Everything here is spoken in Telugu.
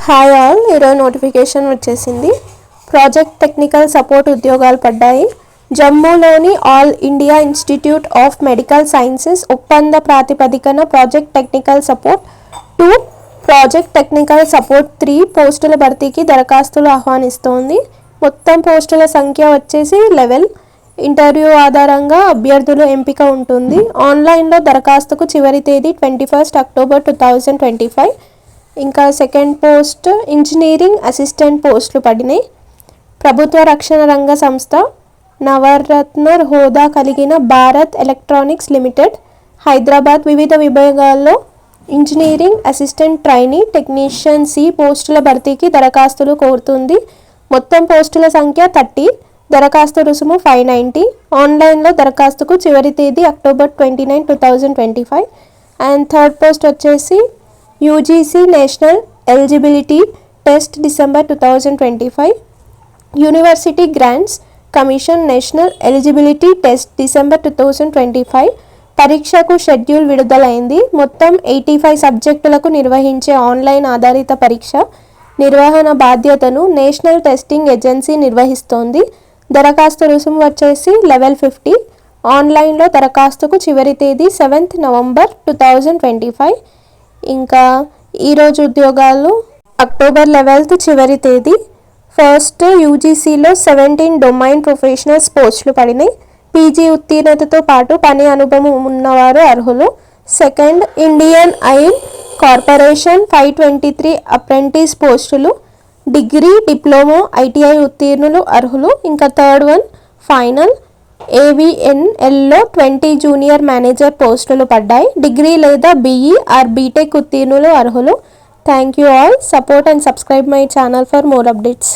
హాయ్ ఆల్, ఈరోజు నోటిఫికేషన్ వచ్చేసింది. ప్రాజెక్ట్ టెక్నికల్ సపోర్ట్ ఉద్యోగాలు పడ్డాయి. జమ్మూలోని All India Institute of Medical Sciences ఒప్పంద ప్రాతిపదికన project technical support 2, project technical support 3 పోస్టుల భర్తీకి దరఖాస్తులు ఆహ్వానిస్తోంది. మొత్తం పోస్టుల సంఖ్య వచ్చేసి 11. ఇంటర్వ్యూ ఆధారంగా అభ్యర్థులు ఎంపిక ఉంటుంది. ఆన్లైన్లో దరఖాస్తుకు చివరి తేదీ 21 అక్టోబర్ 2025. ఇంకా సెకండ్ పోస్ట్ ఇంజనీరింగ్ అసిస్టెంట్ పోస్టులు పడినాయి. ప్రభుత్వ రక్షణ రంగ సంస్థ నవరత్న హోదా కలిగిన భారత్ ఎలక్ట్రానిక్స్ లిమిటెడ్ హైదరాబాద్ వివిధ విభాగాల్లో engineering assistant trainee technician C పోస్టుల భర్తీకి దరఖాస్తులు కోరుతుంది. మొత్తం పోస్టుల సంఖ్య 30. దరఖాస్తు రుసుము 590. ఆన్లైన్లో దరఖాస్తుకు చివరి తేదీ అక్టోబర్ 29, 2025. అండ్ థర్డ్ పోస్ట్ వచ్చేసి UGC national eligibility test December 2025. University grants commission national eligibility test December 2025. పరీక్షకు షెడ్యూల్ విడుదలైంది. మొత్తం 85 సబ్జెక్టులకు నిర్వహించే ఆన్లైన్ ఆధారిత పరీక్ష నిర్వహణ బాధ్యతను నేషనల్ టెస్టింగ్ ఏజెన్సీ నిర్వహిస్తోంది. దరఖాస్తు రుసుము వచ్చేసి లెవెల్ 50. ఆన్లైన్లో దరఖాస్తుకు చివరి తేదీ 7th నవంబర్ 2025. ఇంకా ఈరోజు ఉద్యోగాలు అక్టోబర్ 11th చివరి తేదీ. ఫస్ట్ యూజీసీలో 17 డొమైన్ ప్రొఫెషనల్స్ పోస్టులు పడినాయి. పీజీ ఉత్తీర్ణతతో పాటు పని అనుభవం ఉన్నవారు అర్హులు. Second Indian Oil Corporation 523 apprentice పోస్టులు. డిగ్రీ, డిప్లొమా, ఐటీఐ ఉత్తీర్ణులు అర్హులు. ఇంకా థర్డ్ వన్ ఫైనల్ ఏవీఎన్ఎల్లో 20 జూనియర్ మేనేజర్ పోస్టులు పడ్డాయి. డిగ్రీ లేదా బీఈ ఆర్ బీటెక్ ఉత్తీర్ణులు అర్హులు. Thank you all. Support and subscribe my channel for more updates.